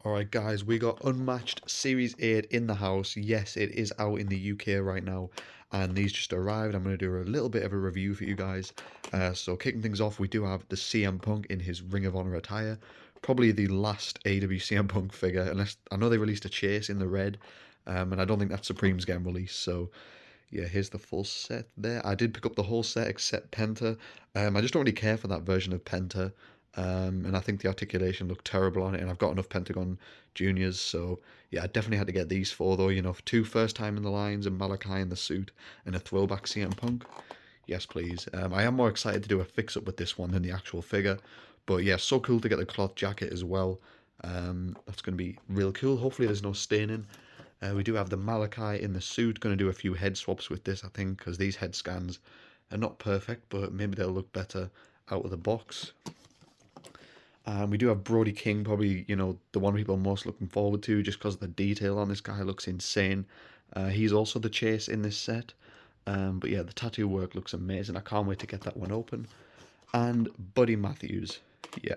Alright guys, we got Unmatched Series 8 in the house. Yes, it is out in the UK right now, and these just arrived. I'm going to do a little bit of a review for you guys. So kicking things off, we do have the CM Punk in his Ring of Honor attire. Probably the last AEW CM Punk figure, unless I know they released a Chase in the red, and I don't think that Supreme's getting released, so yeah, here's the full set there. I did pick up the whole set except Penta. I just don't really care for that version of Penta. And I think the articulation looked terrible on it, and I've got enough Pentagon Juniors, so yeah, I definitely had to get these four though, two first time in the lines and Malachi in the suit and a throwback CM Punk. Yes, please. I am more excited to do a fix up with this one than the actual figure, but yeah, so cool to get the cloth jacket as well. That's going to be real cool. Hopefully, there's no staining. We do have the Malachi in the suit. Going to do a few head swaps with this, I think, because these head scans are not perfect, but maybe they'll look better out of the box. We do have Brody King, probably, the one people are most looking forward to, just because the detail on this guy looks insane. He's also the chase in this set. But yeah, the tattoo work looks amazing. I can't wait to get that one open. And Buddy Matthews. Yeah.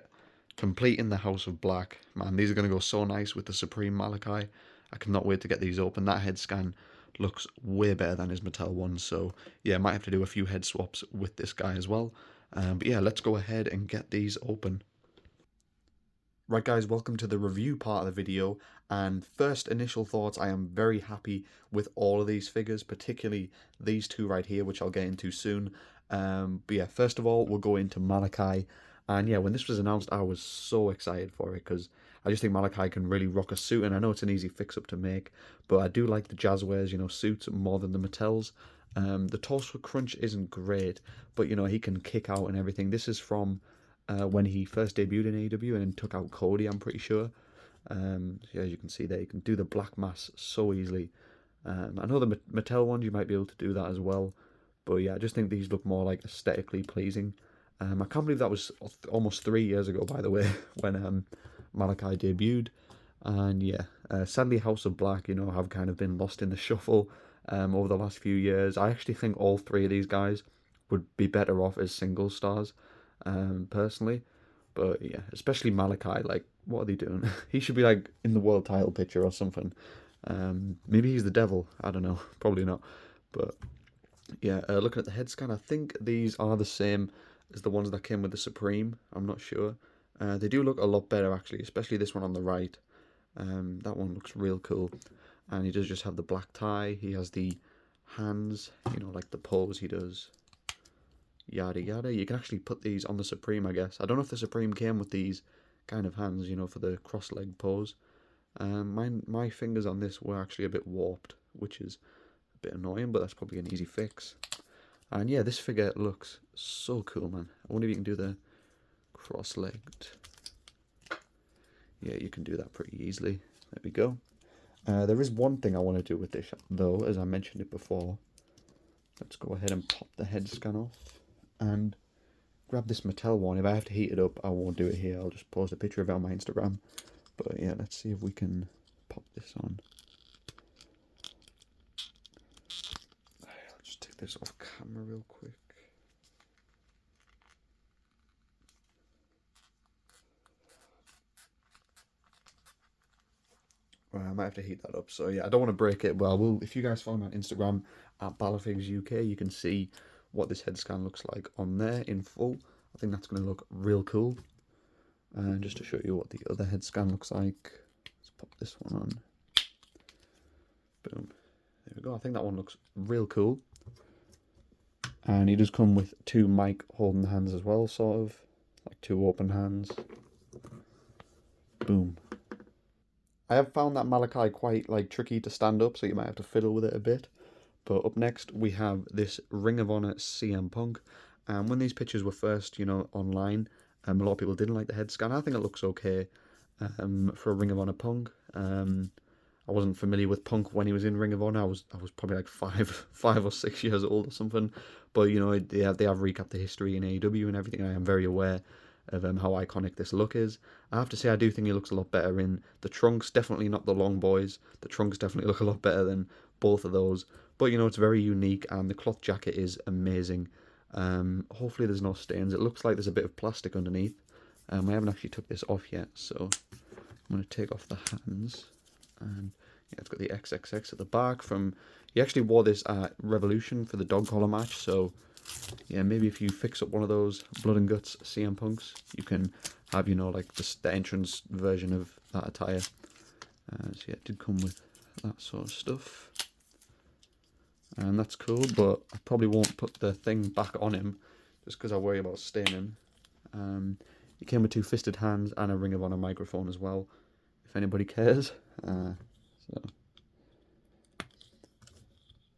Complete in the House of Black. Man, these are going to go so nice with the Supreme Malachi. I cannot wait to get these open. That head scan looks way better than his Mattel one. So yeah, might have to do a few head swaps with this guy as well. But yeah, let's go ahead and get these open. Right guys, welcome to the review part of the video, and first initial thoughts, I am very happy with all of these figures, particularly these two right here, which I'll get into soon. But yeah, first of all, we'll go into Malachi, and yeah, when this was announced, I was so excited for it, because I just think Malachi can really rock a suit, and I know it's an easy fix-up to make, but I do like the Jazzwares, suits more than the Mattels. The torso crunch isn't great, but he can kick out and everything. This is from when he first debuted in AEW and then took out Cody, I'm pretty sure. Yeah, as you can see there, you can do the black mass so easily. I know the Mattel ones, you might be able to do that as well. But yeah, I just think these look more like aesthetically pleasing. I can't believe that was almost 3 years ago, by the way, when Malachi debuted. And yeah, sadly, House of Black, have kind of been lost in the shuffle over the last few years. I actually think all three of these guys would be better off as single stars, personally. But yeah, especially Malachi, like, what are they doing? He should be like in the world title picture or something. Maybe he's the devil. I don't know. Probably not. But yeah, looking at the head scan, I think these are the same as the ones that came with the Supreme. I'm not sure. They do look a lot better actually, especially this one on the right. That one looks real cool. And he does just have the black tie. He has the hands, like the pose he does. Yada yada. You can actually put these on the Supreme, I guess. I don't know if the Supreme came with these kind of hands, for the cross-leg pose. My fingers on this were actually a bit warped, which is a bit annoying, but that's probably an easy fix. And yeah, this figure looks so cool, man. I wonder if you can do the cross-legged. Yeah, you can do that pretty easily. There we go. There is one thing I want to do with this, though, as I mentioned it before. Let's go ahead and pop the head scan off and grab this Mattel one. If I have to heat it up, I won't do it here. I'll just post a picture of it on my Instagram. But yeah, let's see if we can pop this on. I'll just take this off camera real quick. Well, I might have to heat that up. So yeah, I don't want to break it, but I will. If you guys follow me on Instagram at BalorFigs UK, you can see what this head scan looks like on there in full. I think that's going to look real cool. And just to show you what the other head scan looks like, let's pop this one on. Boom. There we go. I think that one looks real cool. And he does come with two mic holding hands as well, sort of. Like two open hands. Boom. I have found that Malachi quite tricky to stand up, so you might have to fiddle with it a bit. But up next we have this Ring of Honor CM Punk. And when these pictures were first, online, a lot of people didn't like the head scan. I think it looks okay for a Ring of Honor Punk. I wasn't familiar with Punk when he was in Ring of Honor. I was probably like five or 6 years old or something. But they have recapped the history in AEW and everything. I am very aware of how iconic this look is. I have to say, I do think he looks a lot better in the trunks. Definitely not the long boys. The trunks definitely look a lot better than both of those. But it's very unique, and the cloth jacket is amazing. Hopefully there's no stains. It looks like there's a bit of plastic underneath. I haven't actually took this off yet, so I'm going to take off the hands, and yeah, it's got the XXX at the back. He actually wore this at Revolution for the dog collar match, so yeah, maybe if you fix up one of those Blood and Guts CM Punks, you can have, like the entrance version of that attire. So yeah, it did come with that sort of stuff, and that's cool. But I probably won't put the thing back on him just because I worry about staining. He came with 2 fisted hands and a Ring of Honor microphone as well, if anybody cares. So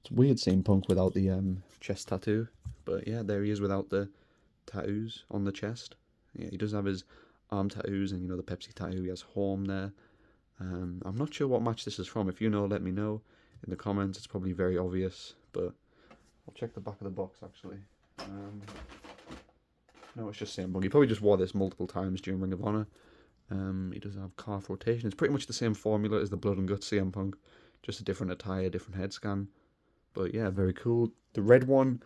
it's weird seeing Punk without the chest tattoo, but yeah, there he is without the tattoos on the chest. Yeah, he does have his arm tattoos and the Pepsi tattoo. He has home there. I'm not sure what match this is from. If you know, let me know in the comments. It's probably very obvious, but I'll check the back of the box actually. No, it's just CM Punk. He probably just wore this multiple times during Ring of Honor. He does have calf rotation. It's pretty much the same formula as the Blood and Guts CM Punk, just a different attire, different head scan. But yeah, very cool. The red one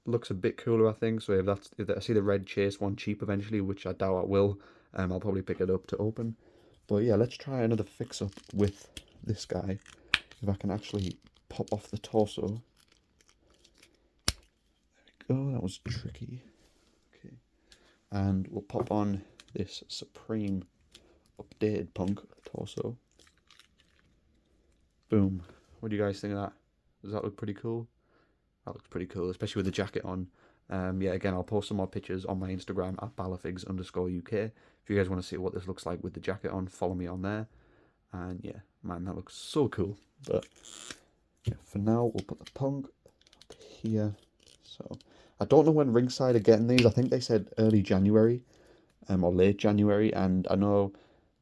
looks a bit cooler, I think. So if I see the red Chase one cheap eventually, which I doubt I will, I'll probably pick it up to open. But yeah, let's try another fix up with this guy. If I can actually pop off the torso. There we go. That was tricky. Okay, and we'll pop on this Supreme updated Punk torso. Boom. What do you guys think of that? Does that look pretty cool? That looks pretty cool, especially with the jacket on. Yeah, again, I'll post some more pictures on my Instagram at BalorFigs_UK. If you guys want to see what this looks like with the jacket on, follow me on there. And yeah, man, that looks so cool. But yeah, for now, we'll put the Punk up here. So I don't know when Ringside are getting these. I think they said early January, or late January. And I know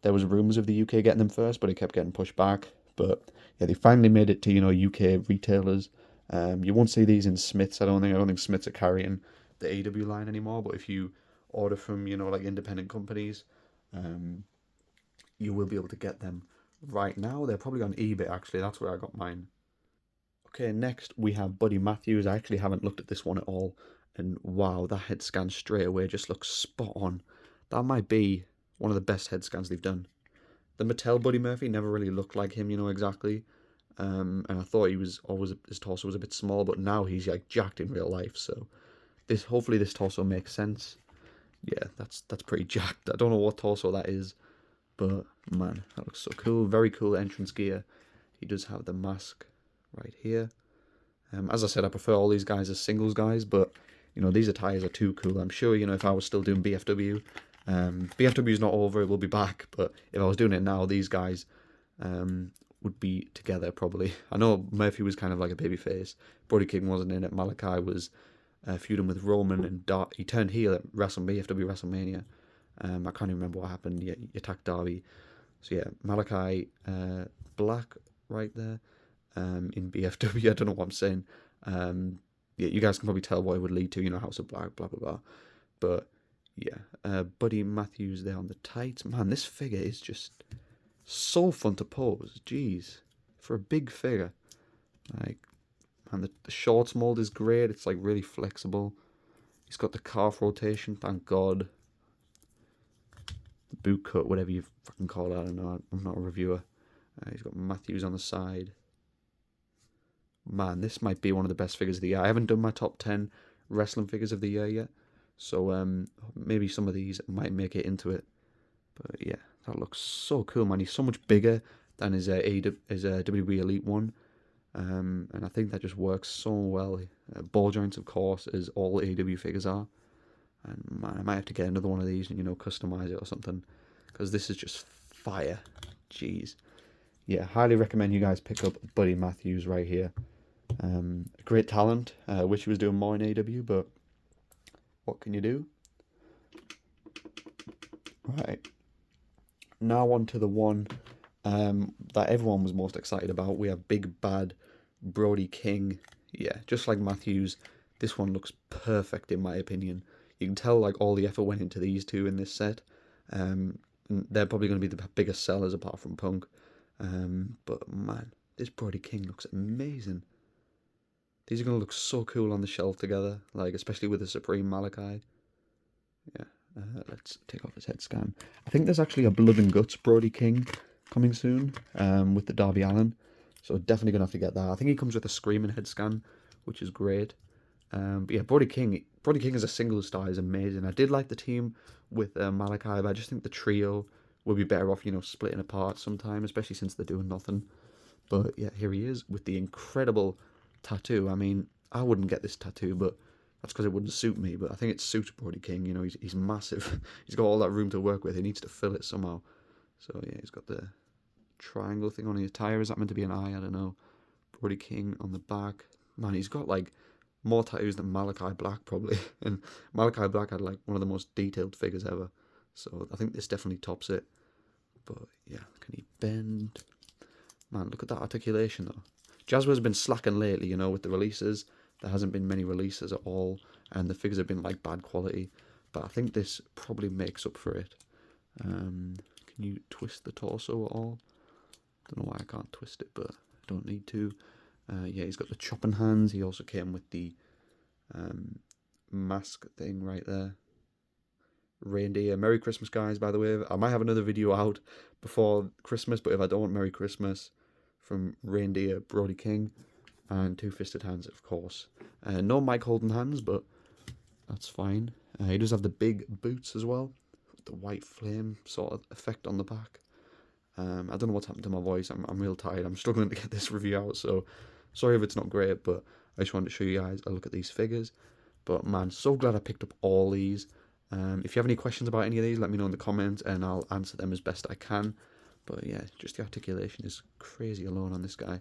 there was rumours of the UK getting them first, but it kept getting pushed back. But yeah, they finally made it to UK retailers. You won't see these in Smiths. I don't think Smiths are carrying the AEW line anymore. But if you order from like independent companies, you will be able to get them right now. They're probably on eBay actually. That's where I got mine. Okay, next we have Buddy Matthews. I actually haven't looked at this one at all, and wow, that head scan straight away just looks spot on. That might be one of the best head scans they've done. The Mattel Buddy Murphy never really looked like him, exactly. And I thought his torso was a bit small, but now he's like jacked in real life. So hopefully this torso makes sense. Yeah, that's pretty jacked. I don't know what torso that is, but man, that looks so cool. Very cool entrance gear. He does have the mask right here. As I said, I prefer all these guys as singles guys, but these attires are too cool. I'm sure if I was still doing BFW, BFW is not over, it will be back. But if I was doing it now, these guys would be together probably. I know Murphy was kind of like a babyface. Brody King wasn't in it. Malachi was feuding with Roman, and he turned heel at BFW WrestleMania. I can't even remember what happened. Yeah, he attacked Darby. So yeah, Malachi Black right there in BFW. I don't know what I'm saying. Yeah, you guys can probably tell what it would lead to. House of Black, blah blah blah. But yeah, Buddy Matthews there on the tights. Man, this figure is just so fun to pose. Jeez, for a big figure, and the shorts mold is great. It's like really flexible. He's got the calf rotation. Thank God. The boot cut, whatever you fucking call it. I don't know. I'm not a reviewer. He's got Matthews on the side. Man, this might be one of the best figures of the year. I haven't done my top 10 wrestling figures of the year yet, so maybe some of these might make it into it. But yeah, that looks so cool, man. He's so much bigger than his WWE Elite one, and I think that just works so well. Ball joints, of course, as all AEW figures are. And man, I might have to get another one of these and customize it or something, because this is just fire. Jeez. Yeah, highly recommend you guys pick up Buddy Matthews right here. A great talent. Wish he was doing more in AEW, but what can you do? Right. Now on to the one that everyone was most excited about. We have Big Bad Brody King. Yeah, just like Matthews, this one looks perfect in my opinion. You can tell like all the effort went into these two in this set. They're probably going to be the biggest sellers apart from Punk. But man, this Brody King looks amazing. These are going to look so cool on the shelf together, like especially with the Supreme Malachi. Yeah, Let's take off his head scan. I think there's actually a Blood and Guts Brody King coming soon with the Darby Allin. So definitely going to have to get that. I think he comes with a Screaming head scan, which is great. But yeah, Brody King as a single star is amazing. I did like the team with Malachi, but I just think the trio would be better off, splitting apart sometime, especially since they're doing nothing. But yeah, here he is with the incredible tattoo. I mean, I wouldn't get this tattoo, but that's because it wouldn't suit me. But I think it suits Brody King. He's massive. He's got all that room to work with. He needs to fill it somehow. So yeah, he's got the triangle thing on his tire. Is that meant to be an eye? I don't know. Brody King on the back. Man, he's got like more tattoos than Malachi Black probably. And Malachi Black had like one of the most detailed figures ever. So I think this definitely tops it. But yeah, can he bend? Man, look at that articulation though. Jazzware's been slacking lately, with the releases. There hasn't been many releases at all, and the figures have been like bad quality. But I think this probably makes up for it. Can you twist the torso at all? Don't know why I can't twist it, but I don't need to. Yeah, he's got the chopping hands. He also came with the mask thing right there. Reindeer. Merry Christmas, guys, by the way. I might have another video out before Christmas, but if I don't, Merry Christmas from Reindeer, Brody King, and Two Fisted Hands, of course. No Mike holding hands, but that's fine. He does have the big boots as well, with the white flame sort of effect on the back. I don't know what's happened to my voice. I'm real tired. I'm struggling to get this review out, so sorry if it's not great, but I just wanted to show you guys a look at these figures. But man, so glad I picked up all these. If you have any questions about any of these, let me know in the comments and I'll answer them as best I can. But yeah, just the articulation is crazy alone on this guy.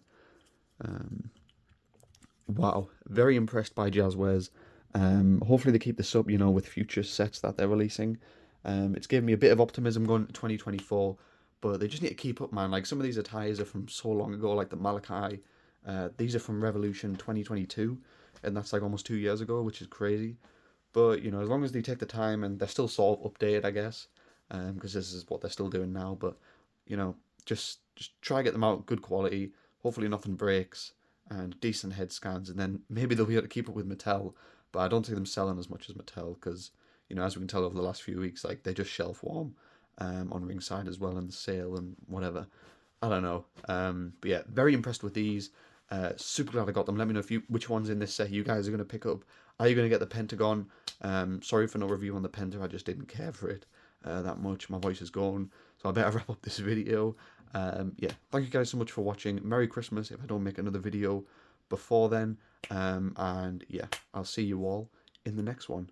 Wow, very impressed by Jazzwares. Hopefully they keep this up, with future sets that they're releasing. It's given me a bit of optimism going into 2024, but they just need to keep up, man. Like some of these attires are from so long ago, like the Malachi. These are from Revolution 2022, and that's like almost 2 years ago, which is crazy. But as long as they take the time and they're still sort of updated, I guess, because this is what they're still doing now. But just try to get them out good quality. Hopefully nothing breaks and decent head scans, and then maybe they'll be able to keep up with Mattel. But I don't see them selling as much as Mattel because as we can tell over the last few weeks, like they're just shelf warm on Ringside as well in the sale and whatever. I don't know. But yeah, very impressed with these. Super glad I got them. Let me know which ones in this set you guys are going to pick up. Are you going to get the Pentagon? Sorry for no review on the Penta. I just didn't care for it that much. My voice is gone, so I better wrap up this video. Yeah, thank you guys so much for watching. Merry Christmas if I don't make another video before then. And yeah, I'll see you all in the next one.